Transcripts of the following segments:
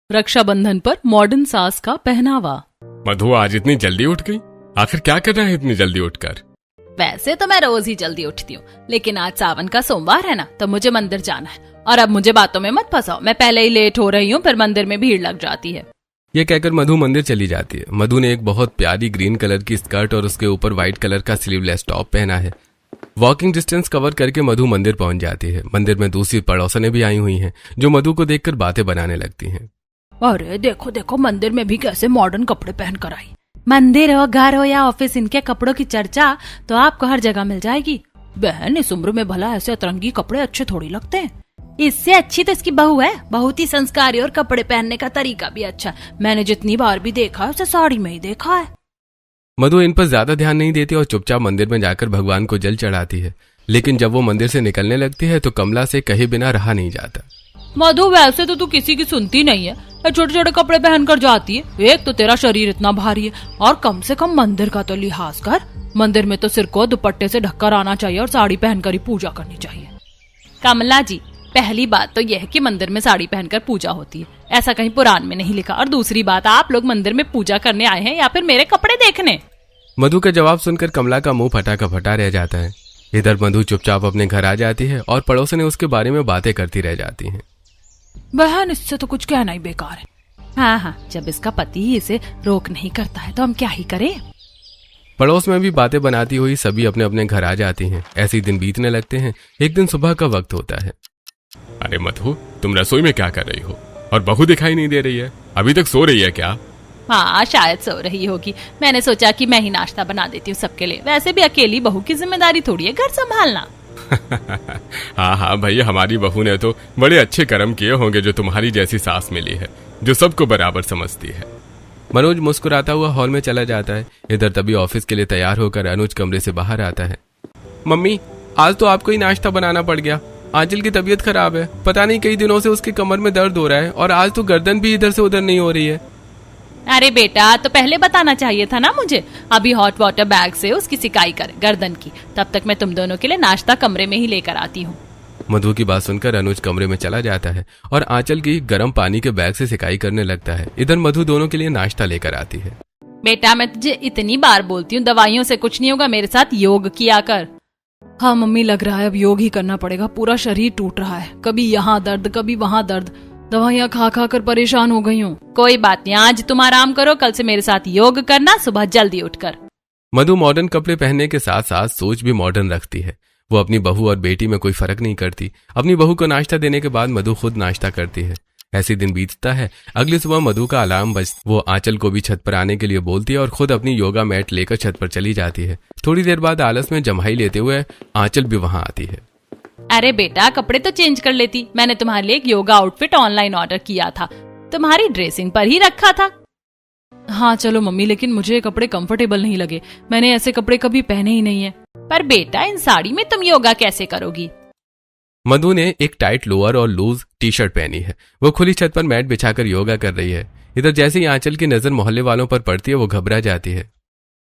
रक्षाबंधन पर मॉडर्न सास का पहनावा। मधु आज इतनी जल्दी उठ गई, आखिर क्या कर रहा है इतनी जल्दी उठकर? वैसे तो मैं रोज ही जल्दी उठती हूँ, लेकिन आज सावन का सोमवार है ना, तो मुझे मंदिर जाना है। और अब मुझे बातों में मत फंसाओ, मैं पहले ही लेट हो रही हूँ, फिर मंदिर में भीड़ लग जाती है। ये कहकर मधु मंदिर चली जाती है। मधु ने एक बहुत प्यारी ग्रीन कलर की स्कर्ट और उसके ऊपर व्हाइट कलर का स्लीवलेस टॉप पहना है। वॉकिंग डिस्टेंस कवर करके मधु मंदिर पहुंच जाती है। मंदिर में दूसरी पड़ोसनें भी आई हुई हैं, जो मधु को देखकर बातें बनाने लगती हैं। अरे देखो देखो, मंदिर में भी कैसे मॉडर्न कपड़े पहन कर आई। मंदिर हो, घर हो या ऑफिस, इनके कपड़ों की चर्चा तो आपको हर जगह मिल जाएगी। बहन, इस उम्र में भला ऐसे अतरंगी कपड़े अच्छे थोड़ी लगते हैं। इससे अच्छी तो इसकी बहू है, बहुत ही संस्कारी और कपड़े पहनने का तरीका भी अच्छा। मैंने जितनी बार भी देखा है उसे साड़ी में ही देखा है। मधु इन पर ज्यादा ध्यान नहीं देती और चुपचाप मंदिर में जाकर भगवान को जल चढ़ाती है। लेकिन जब वो मंदिर से निकलने लगती है तो कमला से कहे बिना रहा नहीं जाता। मधु, वैसे तो तू किसी की सुनती नहीं है, छोटे छोटे कपड़े पहनकर जाती है। एक तो तेरा शरीर इतना भारी है, और कम से कम मंदिर का तो लिहाज कर। मंदिर में तो सिर को दुपट्टे से ढककर आना चाहिए और साड़ी पहनकर ही पूजा करनी चाहिए। कमला जी, पहली बात तो यह है कि मंदिर में साड़ी पहनकर पूजा होती है, ऐसा कहीं पुराण में नहीं लिखा। और दूसरी बात, आप लोग मंदिर में पूजा करने आए हैं या फिर मेरे कपड़े देखने? मधु का जवाब सुनकर कमला का मुंह फटा का फटा रह जाता है। इधर मधु चुपचाप अपने घर आ जाती है और पड़ोसन उसके बारे में बातें करती रह जाती हैं। बहन, इससे तो कुछ कहना ही बेकार है। हाँ, जब इसका पति ही इसे रोक नहीं करता है तो हम क्या ही करें। पड़ोस में भी बातें बनाती हुई सभी अपने अपने घर आ जाती हैं। ऐसे ही दिन बीतने लगते हैं। एक दिन सुबह का वक्त होता है। अरे मधु, तुम रसोई में क्या कर रही हो? और बहू दिखाई नहीं दे रही है, अभी तक सो रही है क्या? हाँ, शायद सो रही होगी। मैंने सोचा कि मैं ही नाश्ता बना देती हूँ सबके लिए। वैसे भी अकेली बहू की जिम्मेदारी थोड़ी है घर संभालना। हाँ भाई, हमारी बहू ने तो बड़े अच्छे कर्म किए होंगे जो तुम्हारी जैसी सास मिली है, जो सबको बराबर समझती है। मनोज मुस्कुराता हुआ हॉल में चला जाता है। इधर तभी ऑफिस के लिए तैयार होकर अनुज कमरे से बाहर आता है। मम्मी, आज तो आपको ही नाश्ता बनाना पड़ गया। आंचल की तबीयत खराब है, पता नहीं कई दिनों से उसकी कमर में दर्द हो रहा है, और आज तो गर्दन भी इधर से उधर नहीं हो रही है। अरे बेटा, तो पहले बताना चाहिए था ना मुझे। अभी हॉट वाटर बैग से उसकी सिकाई कर गर्दन की, तब तक मैं तुम दोनों के लिए नाश्ता कमरे में ही लेकर आती हूँ। मधु की बात सुनकर अनुज कमरे में चला जाता है और आंचल की गर्म पानी के बैग से सिकाई करने लगता है। इधर मधु दोनों के लिए नाश्ता लेकर आती है। बेटा, मैं तुझे इतनी बार बोलती हूँ, दवाइयों से कुछ नहीं होगा, मेरे साथ योग किया कर। हाँ मम्मी, लग रहा है अब योग ही करना पड़ेगा। पूरा शरीर टूट रहा है, कभी यहाँ दर्द कभी वहाँ दर्द। दवाइयाँ खा खा कर परेशान हो गई हूँ। कोई बात नहीं, आज तुम आराम करो, कल से मेरे साथ योग करना, सुबह जल्दी उठकर। मधु मॉडर्न कपड़े पहनने के साथ साथ सोच भी मॉडर्न रखती है। वो अपनी बहू और बेटी में कोई फर्क नहीं करती। अपनी बहू को नाश्ता देने के बाद मधु खुद नाश्ता करती है। ऐसे दिन बीतता है। अगली सुबह मधु का अलार्म बज वो आंचल को भी छत पर आने के लिए बोलती है और खुद अपनी योगा मैट लेकर छत पर चली जाती है। थोड़ी देर बाद आलस में जम्हाई लेते हुए आंचल भी वहां आती है। अरे बेटा, कपड़े तो चेंज कर लेती। मैंने तुम्हारे लिए एक योगा आउटफिट ऑनलाइन ऑर्डर किया था, तुम्हारी ड्रेसिंग पर ही रखा था। हाँ चलो मम्मी, लेकिन मुझे कपड़े कंफर्टेबल नहीं लगे। मैंने ऐसे कपड़े कभी पहने ही नहीं है। पर बेटा, इन साड़ी में तुम योगा कैसे करोगी? मधु ने एक टाइट लोअर और लूज टी शर्ट पहनी है। वो खुली छत पर मैट बिछाकर योगा कर रही है। इधर जैसे ही आंचल की नजर मोहल्ले वालों पर पड़ती है, वो घबरा जाती है।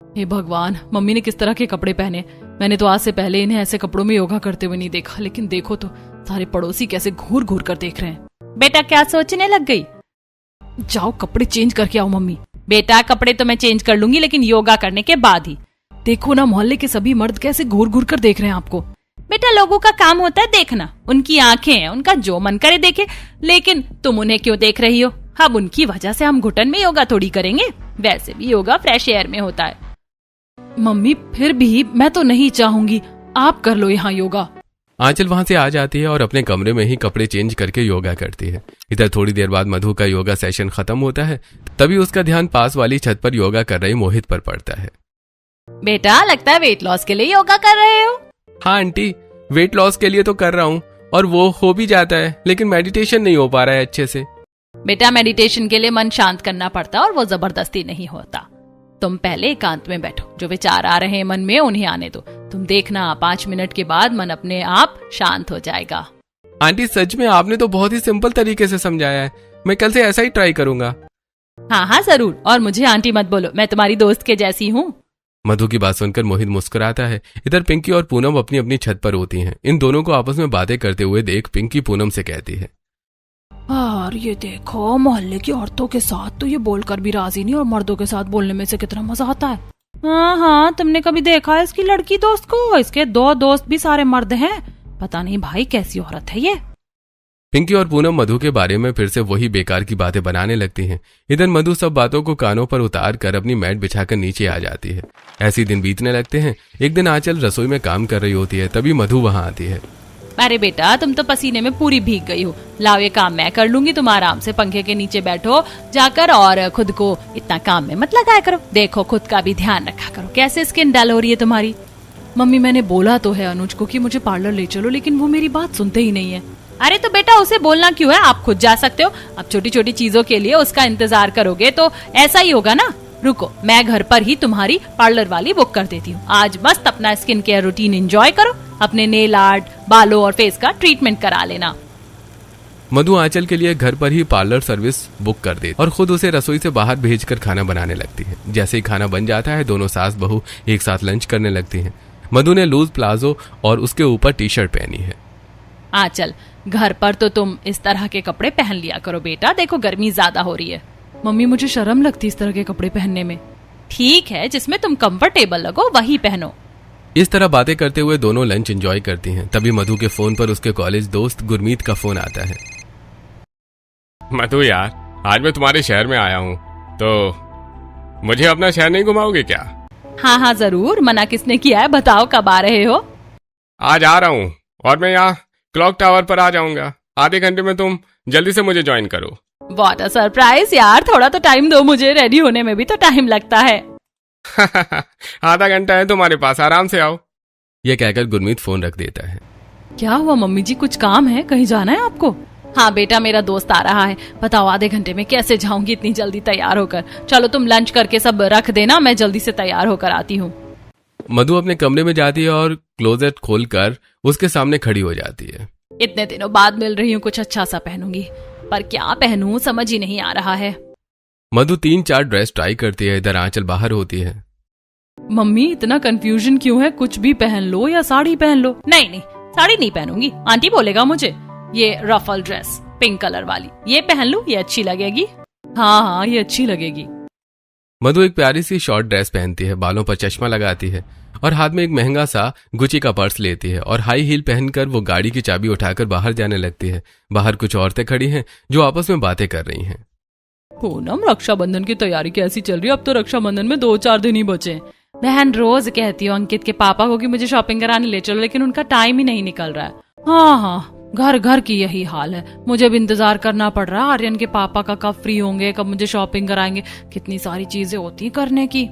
हे भगवान, मम्मी ने किस तरह के कपड़े पहने। मैंने तो आज से पहले इन्हें ऐसे कपड़ों में योगा करते हुए नहीं देखा, लेकिन देखो तो सारे पड़ोसी कैसे घूर घूर कर देख रहे हैं। बेटा, क्या सोचने लग गई? जाओ कपड़े चेंज करके आओ मम्मी। बेटा, कपड़े तो मैं चेंज कर लूंगी, लेकिन योगा करने के बाद ही। देखो ना, मोहल्ले के सभी मर्द कैसे घूर घूर कर देख रहे हैं आपको। बेटा, लोगों का काम होता है देखना, उनकी आंखें हैं, उनका जो मन करे देखे, लेकिन तुम उन्हें क्यों देख रही हो? अब उनकी वजह से हम घुटन में योगा थोड़ी करेंगे। वैसे भी योगा फ्रेश एयर में होता है। मम्मी, फिर भी मैं तो नहीं चाहूंगी, आप कर लो यहाँ योगा। आंचल वहां से आ जाती है और अपने कमरे में ही कपड़े चेंज करके योगा करती है। इधर थोड़ी देर बाद मधु का योगा सेशन खत्म होता है। तभी उसका ध्यान पास वाली छत पर योगा कर रही मोहित पर पड़ता है। बेटा, लगता है वेट लॉस के लिए योगा कर रहे हो। हाँ आंटी, वेट लॉस के लिए तो कर रहा हूँ और वो हो भी जाता है, लेकिन मेडिटेशन नहीं हो पा रहा है अच्छे से। बेटा, मेडिटेशन के लिए मन शांत करना पड़ता है और वो जबरदस्ती नहीं होता। तुम पहले एकांत में बैठो, जो विचार आ रहे हैं मन में उन्हें आने दो। तुम देखना, 5 मिनट के बाद मन अपने आप शांत हो जाएगा। आंटी, सच में आपने तो बहुत ही सिंपल तरीके से समझाया है। मैं कल से ऐसा ही ट्राई करूंगा। हाँ जरूर, और मुझे आंटी मत बोलो, मैं तुम्हारी दोस्त के जैसी हूँ। मधु की बात सुनकर मोहित मुस्कुराता है। इधर पिंकी और पूनम अपनी अपनी छत पर होती हैं। इन दोनों को आपस में बातें करते हुए देख पिंकी पूनम से कहती है, और ये देखो, मोहल्ले की औरतों के साथ तो ये बोलकर भी राजी नहीं और मर्दों के साथ बोलने में से कितना मजा आता है। हाँ हाँ, तुमने कभी देखा है इसकी लड़की दोस्त को? इसके 2 दोस्त भी सारे मर्द हैं। पता नहीं भाई कैसी औरत है ये। पिंकी और पूनम मधु के बारे में फिर से वही बेकार की बातें बनाने लगती हैं। इधर मधु सब बातों को कानों पर उतार कर अपनी मैट बिछाकर नीचे आ जाती है। ऐसे दिन बीतने लगते हैं। एक दिन आंचल रसोई में काम कर रही होती है, तभी मधु वहां आती है। अरे बेटा, तुम तो पसीने में पूरी भीग गई हो। लाओ ये काम मैं कर लूंगी, तुम आराम से पंखे के नीचे बैठो जाकर और खुद को इतना काम में मत लगाया करो। देखो खुद का भी ध्यान रखा करो, कैसे स्किन डल हो रही है तुम्हारी। मम्मी मैंने बोला तो है अनुज को कि मुझे पार्लर ले चलो, लेकिन वो मेरी बात सुनते ही नहीं है। अरे तो बेटा उसे बोलना क्यों है, आप खुद जा सकते हो। अब छोटी छोटी चीजों के लिए उसका इंतजार करोगे तो ऐसा ही होगा ना। रुको, मैं घर पर ही तुम्हारी पार्लर वाली बुक कर देती हूँ। आज मस्त अपना स्किन केयर रूटीन एंजॉय करो, अपने नेल आर्ट, बालों और फेस का ट्रीटमेंट करा लेना। मधु आंचल के लिए घर पर ही पार्लर सर्विस बुक कर देती और खुद उसे रसोई से बाहर भेजकर खाना बनाने लगती है। जैसे ही खाना बन जाता है, दोनों सास बहू एक साथ लंच करने लगती हैं। मधु ने लूज प्लाजो और उसके ऊपर टी शर्ट पहनी है। आंचल, घर पर तो तुम इस तरह के कपड़े पहन लिया करो बेटा, देखो गर्मी ज्यादा हो रही है। मम्मी मुझे शर्म लगती इस तरह के कपड़े पहनने में। ठीक है, जिसमें तुम कंफर्टेबल लगो वही पहनो। इस तरह बातें करते हुए दोनों लंच एंजॉय करती हैं। तभी मधु के फोन पर उसके कॉलेज दोस्त गुरमीत का फोन आता है। मधु यार, आज मैं तुम्हारे शहर में आया हूँ, तो मुझे अपना शहर नहीं घुमाओगे क्या? हाँ हाँ जरूर, मना किसने किया है, बताओ कब आ रहे हो? आज आ रहा हूँ और मैं यहाँ क्लॉक टावर पर आ जाऊंगा। आधे घंटे में तुम जल्दी से मुझे ज्वाइन करो। व्हाट अ सरप्राइज यार, थोड़ा तो टाइम दो मुझे, रेडी होने में भी तो टाइम लगता है। आधा घंटा है तुम्हारे पास, आराम से आओ। यह कहकर गुरमीत फोन रख देता है। क्या हुआ मम्मी जी, कुछ काम है, कहीं जाना है आपको? हाँ बेटा, मेरा दोस्त आ रहा है। बताओ आधे घंटे में कैसे जाऊंगी इतनी जल्दी तैयार होकर। चलो तुम लंच करके सब रख देना, मैं जल्दी से तैयार होकर आती हूँ। मधु अपने कमरे में जाती है और क्लोजेट खोलकर उसके सामने खड़ी हो जाती है। इतने दिनों बाद मिल रही हूँ, कुछ अच्छा सा पहनूंगी, पर क्या पहनूं समझ ही नहीं आ रहा है। मधु 3-4 ड्रेस ट्राई करती है। इधर आंचल बाहर होती है। मम्मी इतना कंफ्यूजन क्यों है, कुछ भी पहन लो या साड़ी पहन लो। नहीं नहीं, साड़ी नहीं पहनूंगी, आंटी बोलेगा मुझे। ये रफल ड्रेस पिंक कलर वाली ये पहन लूं, ये अच्छी लगेगी। हाँ हाँ, ये अच्छी लगेगी। मधु एक प्यारी सी शॉर्ट ड्रेस पहनती है, बालों पर चश्मा लगाती है और हाथ में एक महंगा सा गुची का पर्स लेती है और हाई हील पहनकर वो गाड़ी की चाबी उठाकर बाहर जाने लगती है। बाहर कुछ औरतें खड़ी हैं जो आपस में बातें कर रही हैं। पूनम, रक्षाबंधन की तैयारी कैसी चल रही है? अब तो रक्षाबंधन में 2-4 दिन ही बचे। बहन रोज कहती हूँ अंकित के पापा को कि मुझे शॉपिंग कराने ले चलो, लेकिन उनका टाइम ही नहीं निकल रहा है। हाँ हाँ, घर घर की यही हाल है। मुझे भी इंतजार करना पड़ रहा है आर्यन के पापा का, कब फ्री होंगे, कब मुझे शॉपिंग कराएंगे। कितनी सारी चीजें होती हैं करने की।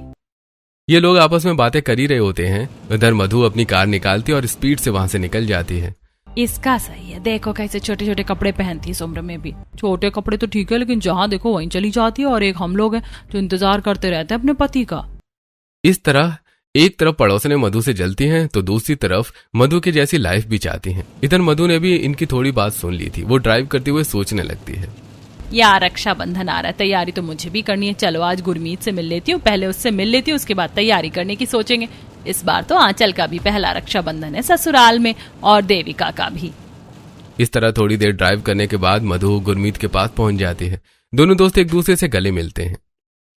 ये लोग आपस में बातें कर ही रहे होते हैं। इधर मधु अपनी कार निकालती और स्पीड से वहां से निकल जाती है। इसका सही है, देखो कैसे छोटे छोटे कपड़े पहनती इस उम्र में भी। छोटे कपड़े तो ठीक है, लेकिन जहाँ देखो वहीं चली जाती है। और एक हम लोग हैं जो इंतजार करते रहते हैं अपने पति का। इस तरह एक तरफ पड़ोसने मधु से जलती हैं तो दूसरी तरफ मधु की जैसी लाइफ भी चाहती हैं। इधर मधु ने भी इनकी थोड़ी बात सुन ली थी। वो ड्राइव करते हुए सोचने लगती है, यार रक्षाबंधन आ रहा है, तैयारी तो मुझे भी करनी है। चलो आज गुरमीत से मिल लेती हूँ, पहले उससे मिल लेती हूँ, उसके बाद तैयारी करने की सोचेंगे। इस बार तो आंचल का भी पहला रक्षाबंधन है ससुराल में, और देविका का भी। इस तरह थोड़ी देर ड्राइव करने के बाद मधु गुरमीत के पास पहुंच जाती है। दोनों दोस्त एक दूसरे से गले मिलते हैं।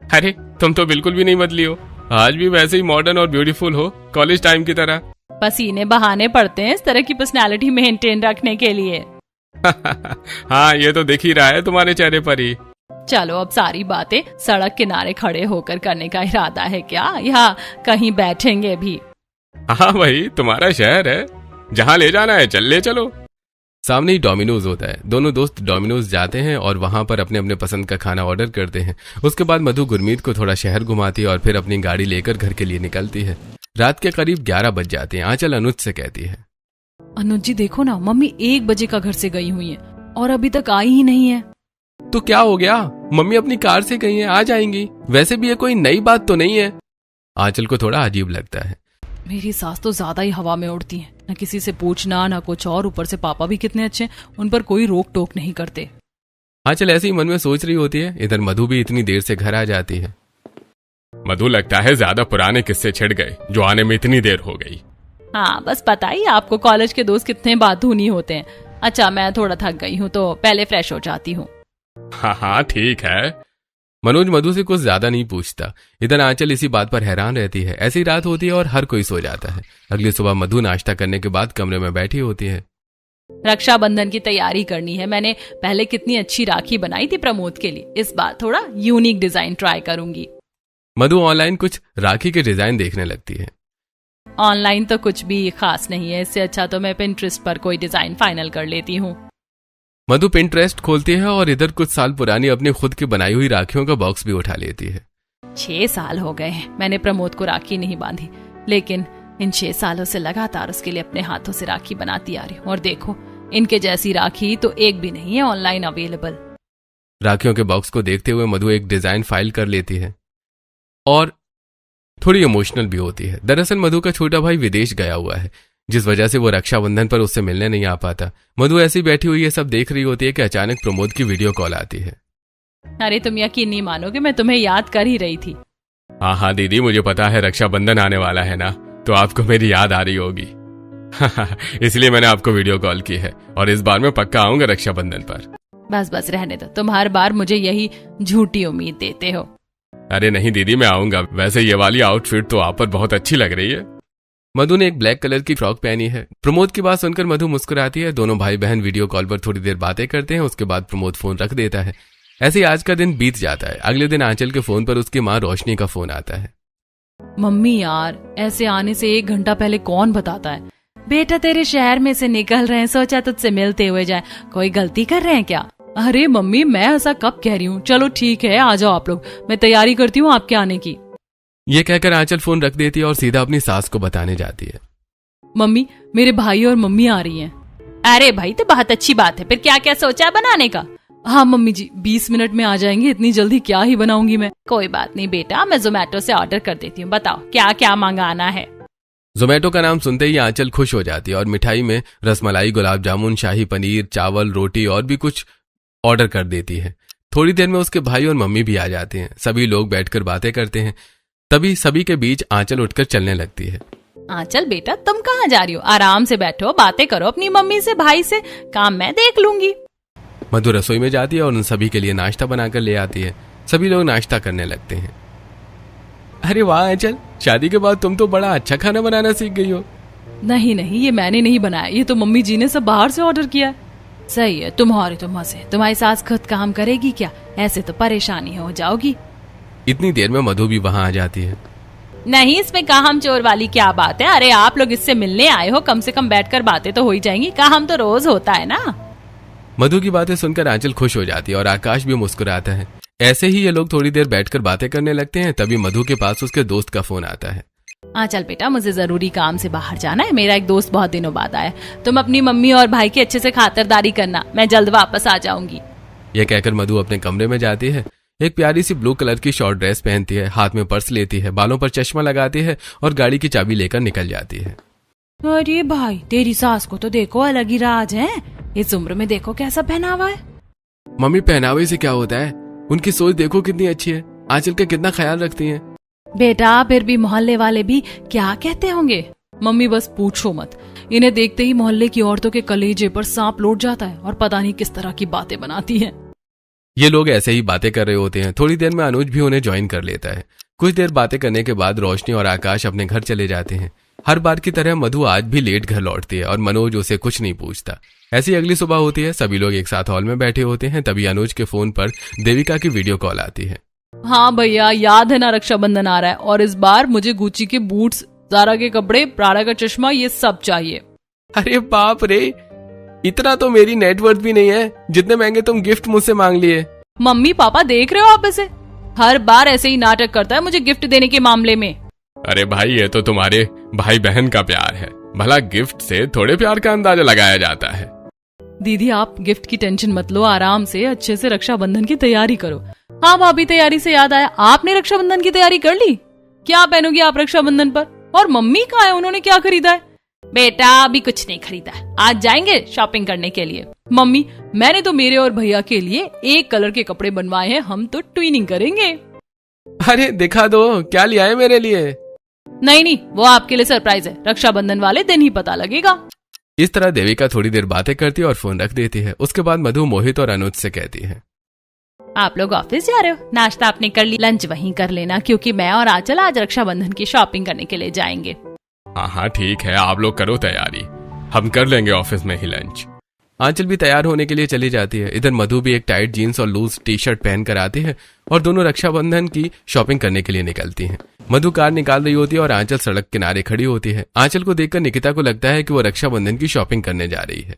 अरे तुम तो बिल्कुल भी नहीं बदली हो, आज भी वैसे ही मॉडर्न और ब्यूटीफुल हो, कॉलेज टाइम की तरह। पसीने बहाने पड़ते हैं इस तरह की पर्सनालिटी मेंटेन रखने के लिए। हाँ, ये तो दिख ही रहा है तुम्हारे चेहरे पर ही। चलो अब सारी बातें सड़क किनारे खड़े होकर करने का इरादा है क्या, या कहीं बैठेंगे भी? हाँ भाई, तुम्हारा शहर है, जहाँ ले जाना है चल ले चलो। सामने ही डोमिनोज होता है। दोनों दोस्त डोमिनोज जाते हैं और वहां पर अपने अपने पसंद का खाना ऑर्डर करते हैं। उसके बाद मधु गुरमीत को थोड़ा शहर घुमाती है और फिर अपनी गाड़ी लेकर घर के लिए निकलती है। रात के करीब 11 बज जाते हैं। आंचल अनुज से कहती है, अनुज जी देखो ना, मम्मी 1 बजे का घर से गई हुई है और अभी तक आई ही नहीं है। तो क्या हो गया, मम्मी अपनी कार से गई है, आ जाएंगी। वैसे भी ये कोई नई बात तो नहीं है। आंचल को थोड़ा अजीब लगता है। मेरी सास तो ज्यादा ही हवा में उड़ती हैं, न किसी से पूछना ना कुछ, और ऊपर से पापा भी कितने अच्छे, उन पर कोई रोक टोक नहीं करते। आंचल ऐसे ही मन में सोच रही होती है। इधर मधु भी इतनी देर से घर आ जाती है। मधु, लगता है ज्यादा पुराने किस्से छिड़ गए जो आने में इतनी देर हो गई। हाँ बस पता ही आपको कॉलेज के दोस्त कितने बातूनी होते हैं। अच्छा मैं थोड़ा थक गई हूँ तो पहले फ्रेश हो जाती हूँ। हाँ हाँ ठीक है। मनोज मधु से कुछ ज्यादा नहीं पूछता। इधर आंचल इसी बात पर हैरान रहती है। ऐसी रात होती है और हर कोई सो जाता है। अगली सुबह मधु नाश्ता करने के बाद कमरे में बैठी होती है। रक्षाबंधन की तैयारी करनी है। मैंने पहले कितनी अच्छी राखी बनाई थी प्रमोद के लिए, इस बार थोड़ा यूनिक डिजाइन ट्राई करूंगी। मधु ऑनलाइन कुछ राखी के डिजाइन देखने लगती है। ऑनलाइन तो कुछ भी खास नहीं है, इससे अच्छा तो मैं पिंटरेस्ट पर कोई डिजाइन फाइनल कर लेती हूँ। मधु पिंटरेस्ट खोलती है और इधर कुछ साल पुरानी अपनी खुद की बनाई हुई राखियों का बॉक्स भी उठा लेती है। 6 साल हो गए हैं मैंने प्रमोद को राखी नहीं बांधी, लेकिन इन 6 सालों से लगातार उसके लिए अपने हाथों से राखी बनाती आ रही हूँ। और देखो इनके जैसी राखी तो एक भी नहीं है ऑनलाइन अवेलेबल। राखियों के बॉक्स को देखते हुए मधु एक डिजाइन फाइल कर लेती है और थोड़ी इमोशनल भी होती है। दरअसल मधु का छोटा भाई विदेश गया हुआ है, जिस वजह से वो रक्षाबंधन पर उससे मिलने नहीं आ पाता। मधु ऐसी बैठी हुई ये सब देख रही होती है कि अचानक प्रमोद की वीडियो कॉल आती है। अरे तुम यकीन नहीं मानोगे, मैं तुम्हें याद कर ही रही थी। हाँ हाँ दीदी, मुझे पता है रक्षाबंधन आने वाला है ना, तो आपको मेरी याद आ रही होगी। इसलिए मैंने आपको वीडियो कॉल की है और इस बार मैं पक्का आऊंगा रक्षाबंधन पर। बस बस रहने दो, तुम हर बार मुझे यही झूठी उम्मीद देते हो। अरे नहीं दीदी, मैं आऊंगा। वैसे ये वाली आउटफिट तो आप पर बहुत अच्छी लग रही है। मधु ने एक ब्लैक कलर की फ्रॉक पहनी है। प्रमोद की बात सुनकर मधु मुस्कुराती है। दोनों भाई बहन वीडियो कॉल पर थोड़ी देर बातें करते हैं। उसके बाद प्रमोद फोन रख देता है। ऐसे ही आज का दिन बीत जाता है। अगले दिन आंचल के फोन पर उसकी माँ रोशनी का फोन आता है। मम्मी यार, ऐसे आने से 1 घंटा पहले कौन बताता है? बेटा तेरे शहर में से निकल रहे हैं, सोचा तुझसे मिलते हुए जाए। कोई गलती कर रहे हैं क्या? अरे मम्मी, मैं ऐसा कब कह रही हूँ। चलो ठीक है, आ जाओ आप लोग, मैं तैयारी करती हूँ आपके आने की। ये कहकर आंचल फोन रख देती है और सीधा अपनी सास को बताने जाती है। मम्मी, मेरे भाई और मम्मी आ रही हैं। अरे भाई, तो बहुत अच्छी बात है। फिर क्या क्या सोचा है बनाने का? हाँ मम्मी जी, 20 मिनट में आ जाएंगे। इतनी जल्दी क्या ही बनाऊंगी मैं। कोई बात नहीं बेटा, मैं जोमेटो से ऑर्डर कर देती हूँ। बताओ क्या क्या मंगाना है। जोमेटो का नाम सुनते ही आंचल खुश हो जाती है और मिठाई में रसमलाई, गुलाब जामुन, शाही पनीर, चावल, रोटी और भी कुछ ऑर्डर कर देती है। थोड़ी देर में उसके भाई और मम्मी भी आ जाते हैं। सभी लोग बैठकर बातें करते हैं। तभी सभी के बीच आंचल उठकर चलने लगती है। आंचल बेटा, तुम कहाँ जा रही हो? आराम से बैठो, बातें करो अपनी मम्मी से, भाई से। काम मैं देख लूंगी। मधु रसोई में जाती है और उन सभी के लिए नाश्ता बनाकर ले आती है। सभी लोग नाश्ता करने लगते हैं। अरे वाह आंचल, शादी के बाद तुम तो बड़ा अच्छा खाना बनाना सीख गई हो। नहीं नहीं, ये मैंने नहीं बनाया, ये तो मम्मी जी ने सब बाहर से ऑर्डर किया है। सही है, तुम्हारी तो मजे। तुम्हारी सास खुद काम करेगी क्या? ऐसे तो परेशानी हो जाओगी। इतनी देर में मधु भी वहां आ जाती है। नहीं, इसमें काम चोर वाली क्या बात है? अरे आप लोग इससे मिलने आए हो, कम से कम बैठकर बातें तो हो ही जाएंगी। काम तो रोज होता है ना। मधु की बातें सुनकर आंचल खुश हो जाती है और आकाश भी मुस्कुराता है। ऐसे ही ये लोग थोड़ी देर बैठकर बातें करने लगते हैं। तभी मधु के पास उसके दोस्त का फोन आता है। चल बेटा, मुझे जरूरी काम से बाहर जाना है। मेरा एक दोस्त बहुत दिनों बाद आया। तुम अपनी मम्मी और भाई की अच्छे से खातिरदारी करना, मैं जल्द वापस आ जाऊंगी। यह कहकर मधु अपने कमरे में जाती है। एक प्यारी सी ब्लू कलर की शॉर्ट ड्रेस पहनती है, हाथ में पर्स लेती है, बालों पर चश्मा लगाती है और गाड़ी की चाबी लेकर निकल जाती है। अरे भाई, तेरी सास को तो देखो अलग ही राज है। इस उम्र में देखो कैसा पहनावा है। मम्मी, पहनावे से क्या होता है? उनकी सोच देखो कितनी अच्छी है। आंचल का कितना ख्याल रखती हैं। बेटा, फिर भी मोहल्ले वाले भी क्या कहते होंगे। मम्मी बस पूछो मत, इन्हें देखते ही मोहल्ले की औरतों के कलेजे पर सांप लौट जाता है और पता नहीं किस तरह की बातें बनाती हैं। ये लोग ऐसे ही बातें कर रहे होते हैं। थोड़ी देर में अनुज भी उन्हें ज्वाइन कर लेता है। कुछ देर बातें करने के बाद रोशनी और आकाश अपने घर चले जाते हैं। हर बार की तरह मधु आज भी लेट घर लौटती है और मनोज उसे कुछ नहीं पूछता। ऐसी अगली सुबह होती है। सभी लोग एक साथ हॉल में बैठे होते हैं। तभी अनुज के फोन पर देविका की वीडियो कॉल आती है। हाँ भैया, याद है ना, रक्षाबंधन आ रहा है और इस बार मुझे गुच्ची के बूट्स, ज़ारा के कपड़े, प्राड़ा का चश्मा, ये सब चाहिए। अरे बाप रे, इतना तो मेरी नेटवर्थ भी नहीं है जितने महंगे तुम गिफ्ट मुझसे मांग लिए। मम्मी पापा देख रहे हो आप इसे? हर बार ऐसे ही नाटक करता है मुझे गिफ्ट देने के मामले में। अरे भाई, ये तो तुम्हारे भाई बहन का प्यार है। भला गिफ्ट से थोड़े प्यार का अंदाजा लगाया जाता है। दीदी, आप गिफ्ट की टेंशन मत लो, आराम से अच्छे से रक्षाबंधन की तैयारी करो। हाँ भाभी, तैयारी से याद आया, आपने रक्षाबंधन की तैयारी कर ली? क्या पहनोगी आप रक्षाबंधन पर? और मम्मी कहाँ है, उन्होंने क्या खरीदा है? बेटा, अभी कुछ नहीं खरीदा है, आज जाएंगे शॉपिंग करने के लिए। मम्मी, मैंने तो मेरे और भैया के लिए एक कलर के कपड़े बनवाए हैं, हम तो ट्विनिंग करेंगे। अरे दिखा दो, क्या लिया है मेरे लिए? नहीं नहीं, वो आपके लिए सरप्राइज है, रक्षाबंधन वाले दिन ही पता लगेगा। इस तरह देविका थोड़ी देर बातें करती है और फोन रख देती है। उसके बाद मधु मोहित और अनुज से कहती है, आप लोग ऑफिस जा रहे हो? नाश्ता आपने कर ली, लंच वहीं कर लेना, क्योंकि मैं और आंचल आज रक्षाबंधन की शॉपिंग करने के लिए जाएंगे। हाँ ठीक है, आप लोग करो तैयारी, हम कर लेंगे ऑफिस में ही लंच। आंचल भी तैयार होने के लिए चली जाती है। इधर मधु भी एक टाइट जीन्स और लूज टी शर्ट पहन कर आती है और दोनों रक्षाबंधन की शॉपिंग करने के लिए निकलती हैं। मधु कार निकाल रही होती है और आंचल सड़क किनारे खड़ी होती है। आंचल को देखकर निकिता को लगता है कि वो रक्षाबंधन की शॉपिंग करने जा रही है।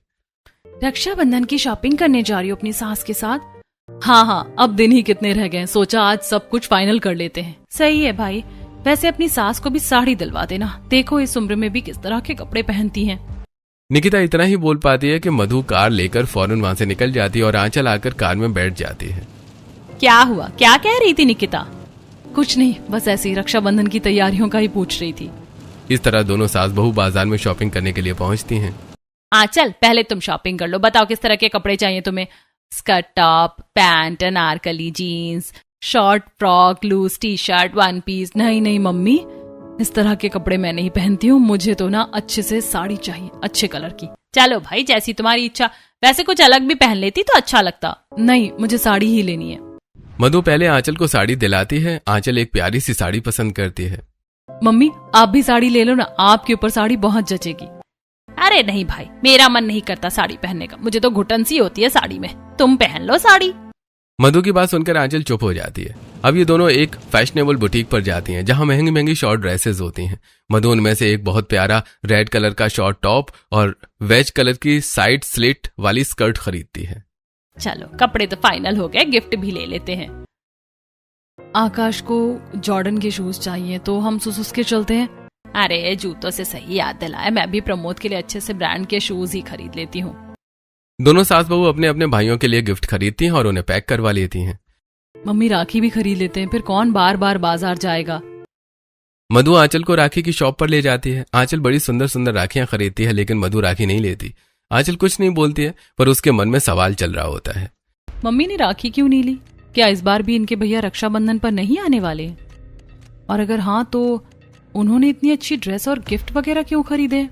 रक्षाबंधन की शॉपिंग करने जा रही हो अपनी सास के साथ? हाँ, अब दिन ही कितने रह गए, सोचा आज सब कुछ फाइनल कर लेते हैं। सही है भाई, वैसे अपनी सास को भी साड़ी दिलवा देना, देखो इस उम्र में भी किस तरह के कपड़े पहनती हैं। निकिता इतना ही बोल पाती है कि मधु कार लेकर फौरन वहां से निकल जाती है और आंचल आकर कार में बैठ जाती है। क्या हुआ, क्या कह रही थी निकिता? कुछ नहीं, बस ऐसी रक्षाबंधन की तैयारियों का ही पूछ रही थी। इस तरह दोनों सास बहू बाजार में शॉपिंग करने के लिए पहुंचती हैं। आंचल पहले तुम शॉपिंग कर लो, बताओ किस तरह के कपड़े चाहिए तुम्हें? Skirt top, pant, Anarkali jeans, short frock, loose T shirt, one piece? नहीं मम्मी, इस तरह के कपड़े मैं नहीं पहनती हूँ, मुझे तो ना अच्छे से साड़ी चाहिए, अच्छे कलर की। चलो भाई, जैसी तुम्हारी इच्छा, वैसे कुछ अलग भी पहन लेती तो अच्छा लगता। नहीं, मुझे साड़ी ही लेनी है। मधु पहले आंचल को साड़ी दिलाती है। आंचल एक प्यारी सी साड़ी पसंद करती है। मम्मी आप भी साड़ी ले लो ना, आपके ऊपर साड़ी बहुत जचेगी। अरे नहीं भाई, मेरा मन नहीं करता साड़ी पहनने का, मुझे तो घुटन सी होती है साड़ी में, तुम पहन लो साड़ी। मधु की बात सुनकर आंचल चुप हो जाती है। अब ये दोनों एक फैशनेबल बुटीक पर जाती हैं जहां महंगी महंगी शॉर्ट ड्रेसेस होती हैं। मधु उनमें से एक बहुत प्यारा रेड कलर का शॉर्ट टॉप और वेज कलर की साइड स्लिट वाली स्कर्ट खरीदती है। चलो कपड़े तो फाइनल हो गए, गिफ्ट भी ले लेते हैं। आकाश को जॉर्डन के शूज चाहिए तो हम सुसुस के चलते हैं। अरे जूतों से सही याद दिलाया, मैं भी प्रमोद के लिए अच्छे से ब्रांड के शूज ही खरीद लेती हूँ। दोनों सास बहू अपने अपने भाइयों के लिए गिफ्ट खरीदती हैं और उन्हें पैक करवा लेती हैं। मम्मी राखी भी खरीद लेते हैं, फिर कौन बार बार बाजार जाएगा। मधु आंचल को राखी की शॉप पर ले जाती है। आंचल बड़ी सुंदर सुंदर राखियां खरीदती है लेकिन मधु राखी नहीं लेती। आंचल कुछ नहीं बोलती है पर उसके मन में सवाल चल रहा होता है, मम्मी ने राखी क्यों नहीं ली? क्या इस बार भी इनके भैया रक्षाबंधन पर नहीं आने वाले? और अगर हाँ तो उन्होंने इतनी अच्छी ड्रेस और गिफ्ट वगैरह क्यों खरीदे?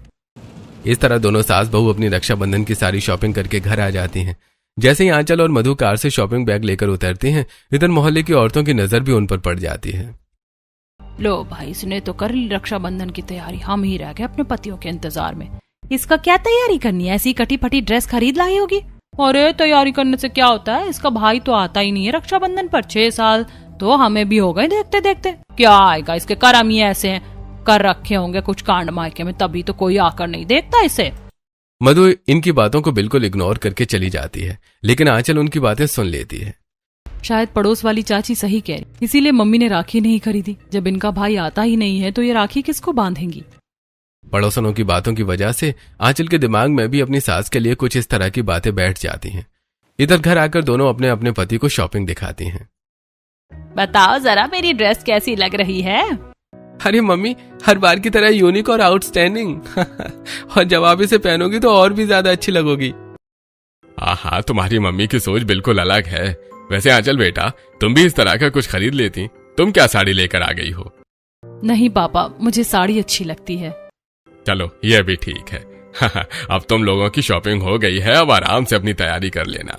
इस तरह दोनों सास बहू अपनी रक्षाबंधन की सारी शॉपिंग करके घर आ जाती हैं। जैसे ही आंचल और मधु कार से शॉपिंग बैग लेकर उतरती हैं, इधर मोहल्ले की औरतों की नजर भी उन पर पड़ जाती है। लो भाई, इसने तो कर ली रक्षाबंधन की तैयारी, हम ही रह गए अपने पतियों के इंतजार में। इसका क्या तैयारी करनी है, ऐसी कटी फटी ड्रेस खरीद लाई होगी। अरे तैयारी करने से क्या होता है, इसका भाई तो आता ही नहीं है रक्षाबंधन पर। 6 साल तो हमें भी हो गए देखते देखते, क्या आएगा, इसके कर्म ही ऐसे हैं, कर रखे होंगे कुछ कांड मायके में, तभी तो कोई आकर नहीं देखता इसे। मधु इनकी बातों को बिल्कुल इग्नोर करके चली जाती है लेकिन आंचल उनकी बातें सुन लेती है। शायद पड़ोस वाली चाची सही कह रही, इसीलिए मम्मी ने राखी नहीं खरीदी। जब इनका भाई आता ही नहीं है तो ये राखी किसको बांधेंगी? पड़ोसनों की बातों की वजह से आंचल के दिमाग में भी अपनी सास के लिए कुछ इस तरह की बातें बैठ जाती हैं। इधर घर आकर दोनों अपने अपने पति को शॉपिंग दिखाती हैं। बताओ जरा मेरी ड्रेस कैसी लग रही है? अरे मम्मी, हर बार की तरह यूनिक और आउटस्टैंडिंग और जब आप इसे पहनोगी तो और भी ज्यादा अच्छी लगोगी। हाँ, तुम्हारी मम्मी की सोच बिल्कुल अलग है। वैसे आंचल बेटा, तुम भी इस तरह का कुछ खरीद लेती, तुम क्या साड़ी लेकर आ गई हो? नहीं पापा, मुझे साड़ी अच्छी लगती है। चलो यह भी ठीक है। अब तुम लोगों की शॉपिंग हो गई है, अब आराम से अपनी तैयारी कर लेना।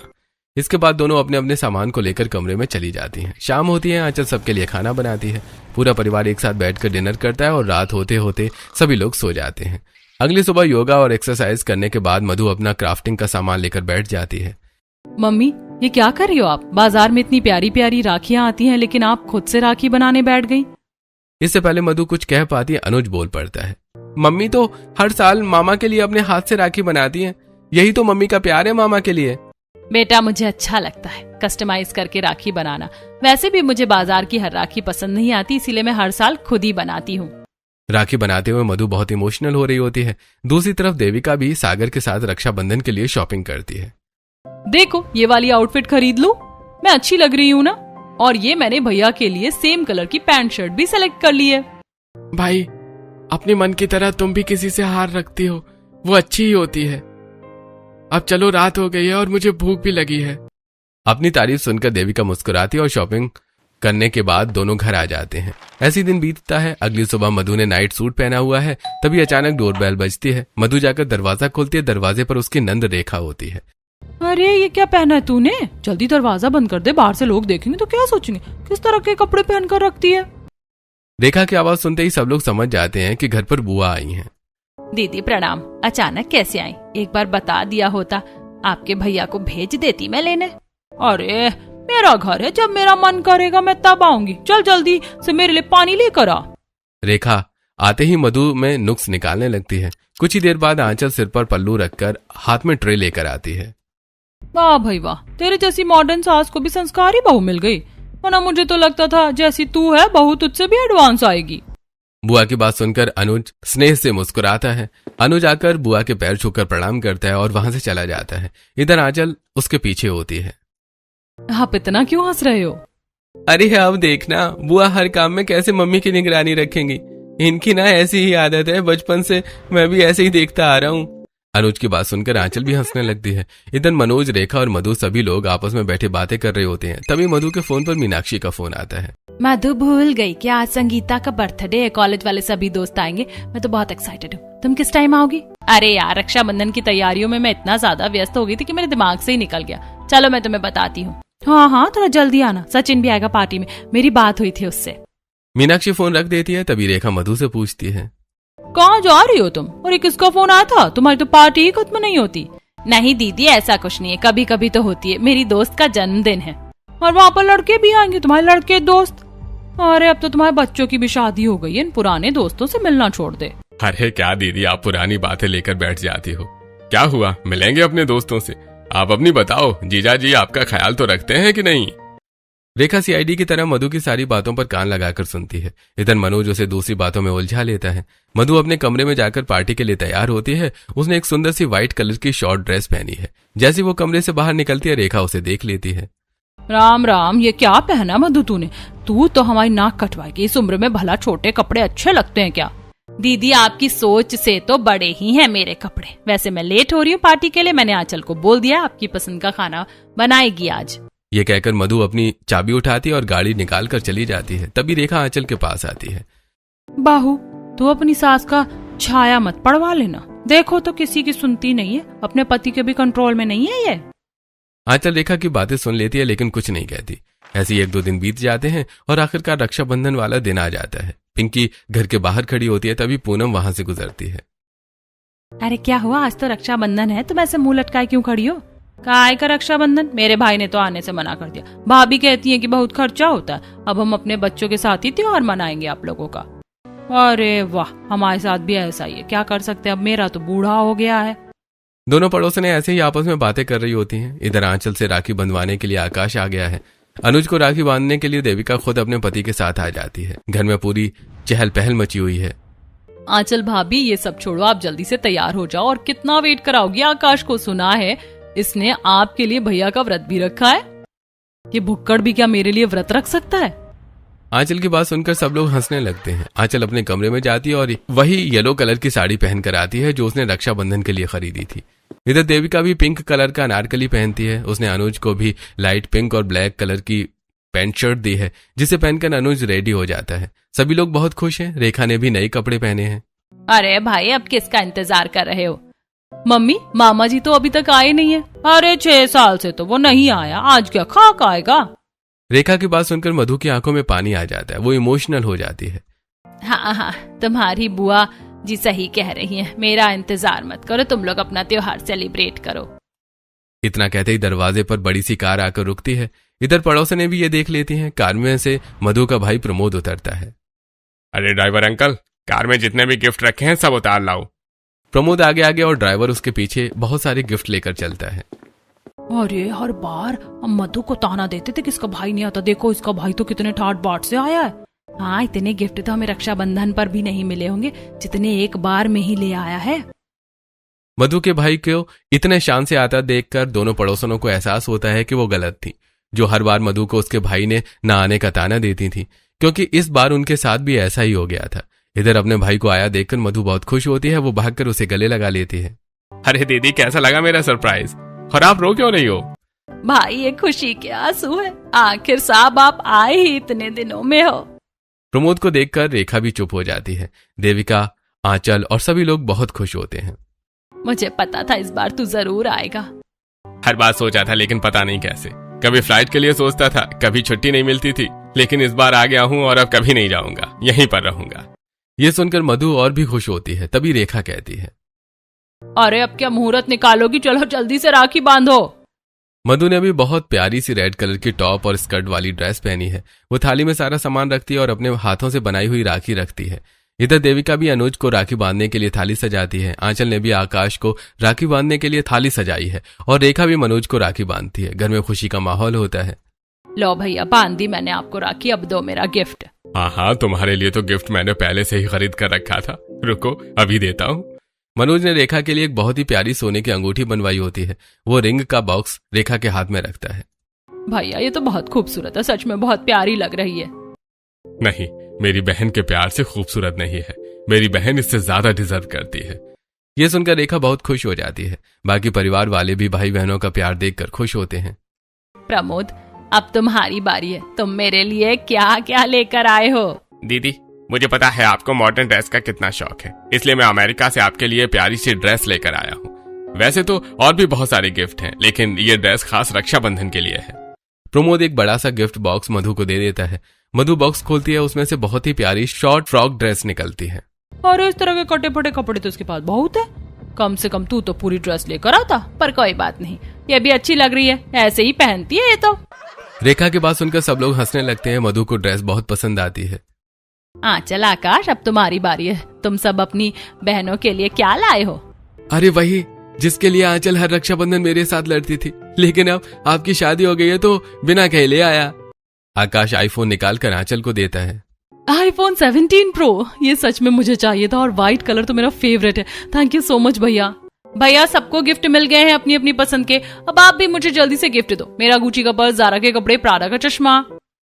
इसके बाद दोनों अपने अपने सामान को लेकर कमरे में चली जाती हैं। शाम होती है, आंचल सबके लिए खाना बनाती है। पूरा परिवार एक साथ बैठकर डिनर करता है और रात होते होते सभी लोग सो जाते हैं। अगली सुबह योगा और एक्सरसाइज करने के बाद मधु अपना क्राफ्टिंग का सामान लेकर बैठ जाती है। मम्मी ये क्या कर रही हो आप? बाजार में इतनी प्यारी प्यारी राखियां आती हैं लेकिन आप खुद से राखी बनाने बैठ गई। इससे पहले मधु कुछ कह पाती है, अनुज बोल पड़ता है, मम्मी तो हर साल मामा के लिए अपने हाथ से राखी बनाती है, यही तो मम्मी का प्यार है मामा के लिए। बेटा मुझे अच्छा लगता है कस्टमाइज करके राखी बनाना। वैसे भी मुझे बाजार की हर राखी पसंद नहीं आती, इसीलिए मैं हर साल खुद ही बनाती हूँ। राखी बनाते हुए मधु बहुत इमोशनल हो रही होती है। दूसरी तरफ देविका भी सागर के साथ रक्षाबंधन के लिए शॉपिंग करती है। देखो ये वाली आउटफिट खरीद लूं, मैं अच्छी लग रही हूँ ना? और ये मैंने भैया के लिए सेम कलर की पैंट शर्ट भी सेलेक्ट कर ली है। भाई, अपने मन की तरह तुम भी किसी से हार रखती हो, वो अच्छी ही होती है। अब चलो, रात हो गई है और मुझे भूख भी लगी है। अपनी तारीफ सुनकर देविका मुस्कुराती और शॉपिंग करने के बाद दोनों घर आ जाते हैं। ऐसी दिन बीतता है। अगली सुबह मधु ने नाइट सूट पहना हुआ है। तभी अचानक डोरबेल बजती है। मधु जाकर दरवाजा खोलती है। दरवाजे पर उसकी नंद रेखा होती है। अरे ये क्या पहना है तूने? जल्दी दरवाजा बंद कर दे, बाहर से लोग देखेंगे तो क्या सोचेंगे, किस तरह के कपड़े पहनकर रखती है। रेखा की आवाज सुनते ही सब लोग समझ जाते हैं कि घर पर बुआ आई हैं। दीदी प्रणाम, अचानक कैसे आई? एक बार बता दिया होता, आपके भैया को भेज देती मैं लेने। अरे मेरा घर है, जब मेरा मन करेगा मैं तब आऊंगी। चल जल्दी से मेरे लिए पानी लेकर आ। रेखा आते ही मधु में नुक्स निकालने लगती है। कुछ ही देर बाद आंचल सिर पर पल्लू रखकर हाथ में ट्रे लेकर आती है। वाह भाई वाह, तेरे जैसी मॉडर्न सास को भी संस्कारी बहू मिल गई, वरना मुझे तो लगता था जैसी तू है बहू तुझसे भी एडवांस आएगी। बुआ की बात सुनकर अनुज स्नेह से मुस्कुराता है। अनुज आकर बुआ के पैर छूकर प्रणाम करता है और वहां से चला जाता है। इधर आंचल उसके पीछे होती है। आप इतना क्यों हंस रहे हो? अरे अब देखना बुआ हर काम में कैसे मम्मी की निगरानी रखेंगी। इनकी ना ऐसी ही आदत है, बचपन से मैं भी ऐसे ही देखता आ रहा हूँ। अनुज की बात सुनकर आंचल भी हंसने लगती है। इधर मनोज, रेखा और मधु सभी लोग आपस में बैठे बातें कर रहे होते हैं। तभी मधु के फोन पर मीनाक्षी का फोन आता है। मधु भूल गई कि आज संगीता का बर्थडे है, कॉलेज वाले सभी दोस्त आएंगे, मैं तो बहुत एक्साइटेड हूँ। तुम किस टाइम आओगी? अरे यार, रक्षाबंधन की तैयारियों में मैं इतना ज्यादा व्यस्त हो गई थी कि मेरे दिमाग से ही निकल गया। चलो मैं तुम्हें बताती हूँ। हाँ हाँ, थोड़ा जल्दी आना, सचिन भी आएगा पार्टी में, मेरी बात हुई थी उससे। मीनाक्षी फोन रख देती है। तभी रेखा मधु से पूछती है, कहाँ जा रही हो तुम? और किसका फोन आया था? तुम्हारी तो पार्टी ही खत्म नहीं होती। नहीं दीदी, ऐसा कुछ नहीं है, कभी कभी तो होती है। मेरी दोस्त का जन्मदिन है और वहाँ पर लड़के भी आएंगे, तुम्हारे लड़के दोस्त। अरे अब तो तुम्हारे बच्चों की भी शादी हो गई है, इन पुराने दोस्तों से मिलना छोड़ दे। अरे क्या दीदी, आप पुरानी बातें लेकर बैठ जाती हो। क्या हुआ, मिलेंगे अपने दोस्तों से। आप अपनी बताओ, जीजा जी आपका ख्याल तो रखते हैं कि नहीं? रेखा सीआईडी की तरह मधु की सारी बातों पर कान लगाकर सुनती है। इधर मनोज उसे दूसरी बातों में उलझा लेता है। मधु अपने कमरे में जाकर पार्टी के लिए तैयार होती है। उसने एक सुंदर सी व्हाइट कलर की शॉर्ट ड्रेस पहनी है। जैसे वो कमरे से बाहर निकलती है, रेखा उसे देख लेती है। राम राम, ये क्या पहना मधु तूने? तू तो हमारी नाक कटवाएगी। इस उम्र में भला छोटे कपड़े अच्छे लगते हैं क्या? दीदी आपकी सोच से तो बड़े ही हैं मेरे कपड़े। वैसे मैं लेट हो रही हूँ पार्टी के लिए, मैंने आंचल को बोल दिया आपकी पसंद का खाना बनाएगी आज। ये कहकर मधु अपनी चाबी उठाती है और गाड़ी निकाल कर चली जाती है। तभी रेखा आंचल के पास आती है। बाहू, तू अपनी सास का छाया मत पड़वा लेना। देखो तो किसी की सुनती नहीं है, अपने पति के भी कंट्रोल में नहीं है ये। आंचल रेखा की बातें सुन लेती है लेकिन कुछ नहीं कहती। ऐसे 1-2 दिन बीत जाते हैं और आखिरकार रक्षाबंधन वाला दिन आ जाता है। पिंकी घर के बाहर खड़ी होती है। तभी पूनम वहां से गुजरती है। अरे क्या हुआ, आज तो रक्षाबंधन है, तुम ऐसे मुंह लटकाए क्यों खड़ी हो? काय का रक्षाबंधन? मेरे भाई ने तो आने से मना कर दिया। भाभी कहती है कि बहुत खर्चा होता है, अब हम अपने बच्चों के साथ ही त्योहार मनाएंगे आप लोगों का। अरे वाह, हमारे साथ भी ऐसा ही है, क्या कर सकते हैं, अब मेरा तो बूढ़ा हो गया है। दोनों पड़ोसन ऐसे ही आपस में बातें कर रही होती हैं। इधर आंचल से राखी बंधवाने के लिए आकाश आ गया है। अनुज को राखी बांधने के लिए देविका खुद अपने पति के साथ आ जाती है। घर में पूरी चहल पहल मची हुई है। आंचल भाभी, ये सब छोड़ो, आप जल्दी से तैयार हो जाओ। और कितना वेट कराओगी? आकाश को सुना है इसने आपके लिए भैया का व्रत भी रखा है। ये भुक्कड़ भी क्या मेरे लिए व्रत रख सकता है? आंचल की बात सुनकर सब लोग हंसने लगते हैं। आंचल अपने कमरे में जाती है और वही येलो कलर की साड़ी पहनकर आती है जो उसने रक्षाबंधन के लिए खरीदी थी। इधर देविका भी पिंक कलर का अनारकली पहनती है। उसने अनुज को भी लाइट पिंक और ब्लैक कलर की पैंट शर्ट दी है, जिसे पहनकर अनुज रेडी हो जाता है। सभी लोग बहुत खुश हैं। रेखा ने भी नए कपड़े पहने हैं। अरे भाई, अब किसका इंतजार कर रहे हो? मम्मी, मामा जी तो अभी तक आए नहीं है। अरे 6 साल से तो वो नहीं आया, आज क्या खाक आएगा? रेखा की बात सुनकर मधु की आंखों में पानी आ जाता है। वो इमोशनल हो जाती है। हाँ हाँ, तुम्हारी बुआ जी सही कह रही हैं, मेरा इंतजार मत करो, तुम लोग अपना त्योहार सेलिब्रेट करो। इतना कहते ही दरवाजे पर बड़ी सी कार आकर रुकती है। इधर पड़ोसने भी ये देख लेती हैं। कार में से मधु का भाई प्रमोद उतरता है। अरे ड्राइवर अंकल, कार में जितने भी गिफ्ट रखे हैं सब उतार लाओ। प्रमोद आगे आगे और ड्राइवर उसके पीछे बहुत सारे गिफ्ट लेकर चलता है। अरे हर बार हम मधु को ताना देते थे कि इसका भाई नहीं आता, देखो इसका भाई तो कितने ठाट बाट से आया है। हाँ, इतने गिफ्ट तो हमें रक्षाबंधन पर भी नहीं मिले होंगे जितने एक बार में ही ले आया है। मधु के भाई को इतने शान से आता देखकर दोनों पड़ोसनों को एहसास होता है कि वो गलत थी, जो हर बार मधु को उसके भाई ने न आने का ताना देती थी, क्योंकि इस बार उनके साथ भी ऐसा ही हो गया था। इधर अपने भाई को आया देखकर मधु बहुत खुश होती है। वो भागकर उसे गले लगा लेती है। अरे दीदी, कैसा लगा मेरा सरप्राइज? और आप रो क्यों नहीं हो? भाई ये खुशी के आंसू है, आखिर साहब आप आए ही इतने दिनों में हो। प्रमोद को देखकर रेखा भी चुप हो जाती है। देविका, आंचल और सभी लोग बहुत खुश होते हैं। मुझे पता था इस बार तू जरूर आएगा। हर बार सोचा था लेकिन पता नहीं कैसे, कभी फ्लाइट के लिए सोचता था, कभी छुट्टी नहीं मिलती थी, लेकिन इस बार आ गया हूँ और अब कभी नहीं जाऊंगा, यहीं पर रहूंगा। ये सुनकर मधु और भी खुश होती है। तभी रेखा कहती है, अरे अब क्या मुहूर्त निकालोगी, चलो जल्दी से राखी बांधो। मधु ने अभी बहुत प्यारी सी रेड कलर की टॉप और स्कर्ट वाली ड्रेस पहनी है। वो थाली में सारा सामान रखती है और अपने हाथों से बनाई हुई राखी रखती है। इधर देविका भी अनुज को राखी बांधने के लिए थाली सजाती है। आंचल ने भी आकाश को राखी बांधने के लिए थाली सजाई है और रेखा भी मनोज को राखी बांधती है। घर में खुशी का माहौल होता है। लो भैया, बांध दी मैंने आपको राखी, अब दो मेरा गिफ्ट। हाँ, तुम्हारे लिए तो गिफ्ट मैंने पहले से ही खरीद कर रखा था, रुको अभी देता हूँ। मनोज ने रेखा के लिए एक बहुत ही प्यारी सोने की अंगूठी बनवाई होती है। वो रिंग का बॉक्स रेखा के हाथ में रखता है। भैया ये तो बहुत खूबसूरत है, सच में बहुत प्यारी लग रही है। नहीं, मेरी बहन के प्यार से खूबसूरत नहीं है, मेरी बहन इससे ज्यादा डिजर्व करती है। ये सुनकर रेखा बहुत खुश हो जाती है। बाकी परिवार वाले भी भाई बहनों का प्यार देखकर खुश होते हैं। प्रमोद, अब तुम्हारी बारी है, तुम मेरे लिए क्या क्या लेकर आए हो? दीदी, मुझे पता है आपको मॉडर्न ड्रेस का कितना शौक है, इसलिए मैं अमेरिका से आपके लिए प्यारी सी ड्रेस लेकर आया हूँ। वैसे तो और भी बहुत सारे गिफ्ट हैं, लेकिन ये ड्रेस खास रक्षाबंधन के लिए है। प्रमोद एक बड़ा सा गिफ्ट बॉक्स मधु को दे देता है। मधु बॉक्स खोलती है, उसमें से बहुत ही प्यारी शॉर्ट फ्रॉक ड्रेस निकलती है। और इस तरह के कटे फटे कपड़े तो उसके पास बहुत है, कम से कम तू तो पूरी ड्रेस लेकर आता। पर कोई बात नहीं, ये भी अच्छी लग रही है, ऐसे ही पहनती है ये तो। रेखा की बात सुनकर सब लोग हंसने लगते हैं। मधु को ड्रेस बहुत पसंद आती है। आंचल, आकाश, अब तुम्हारी बारी है, तुम सब अपनी बहनों के लिए क्या लाए हो? अरे वही जिसके लिए आंचल हर रक्षाबंधन मेरे साथ लड़ती थी, लेकिन अब आपकी शादी हो गई है तो बिना कहे ले आया। आकाश आईफोन निकाल कर आंचल को देता है। iPhone 17 Pro, ये सच में मुझे चाहिए था और व्हाइट कलर तो मेरा फेवरेट है। थैंक यू सो मच भैया। भैया सबको गिफ्ट मिल गए हैं अपनी अपनी पसंद के, अब आप भी मुझे जल्दी से गिफ्ट दो। मेरा गुची का पर्स, ज़ारा के कपड़े, प्राडा का चश्मा।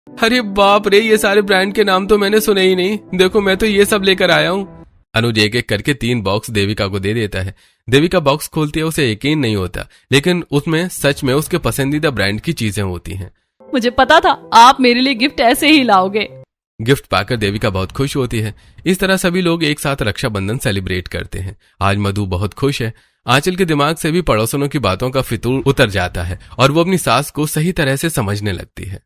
अरे बाप रे, ये सारे ब्रांड के नाम तो मैंने सुने ही नहीं। देखो मैं तो ये सब लेकर आया हूँ। अनुज एक एक करके 3 बॉक्स देविका को दे देता है। देविका बॉक्स खोलती है, उसे यकीन नहीं होता, लेकिन उसमें सच में उसके पसंदीदा ब्रांड की चीजें होती हैं। मुझे पता था आप मेरे लिए गिफ्ट ऐसे ही लाओगे। गिफ्ट पाकर देविका बहुत खुश होती है। इस तरह सभी लोग एक साथ रक्षाबंधन सेलिब्रेट करते हैं। आज मधु बहुत खुश है। आंचल के दिमाग से भी पड़ोसनों की बातों का फितूर उतर जाता है और वो अपनी सास को सही तरह से समझने लगती है।